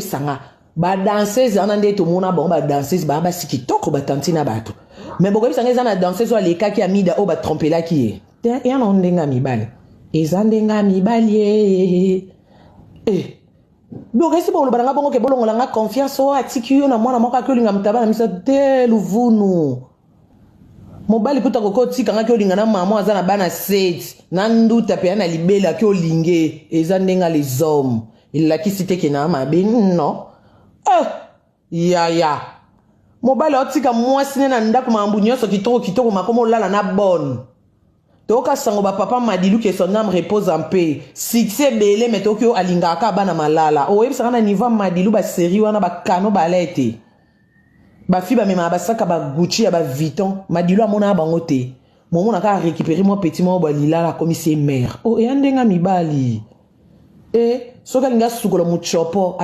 sanga ba danseuse ana ndeto mona bon ba danseuse ba siki toko ba tantina bato mais bokobi sanga eza na danseuse wala ekaki ya mida o ba trompela ki e ya na ndenga mibali eza ndenga mibali donc esi bolo balanga bongo ke bolongo langa confiance o atiki yo na mwana moko akolinga mtaba na misa te luvunu mobali kuta koko tika ngaki olinga na mama aza na bana 7 na nduta pe na libela ki olinge eza ndenga les hommes il la kisite ke na mabe non ya mobali otika mwasi ne na ndako mambu nyonso kitoko makomo lala na bonne toka sango ba papa madilu que son âme repose en paix succès belé mais tokyo alingaka bana malala o yebisa na niveau madilu ba série wana ba kano ba lete ba fi ba mema ba saka ba Gucci ba Vuitton madilu amona bango te momo na ka récupérer moi petit mo ba lila comme c'est mère o e ndenga mibali soka linga sukola muchopo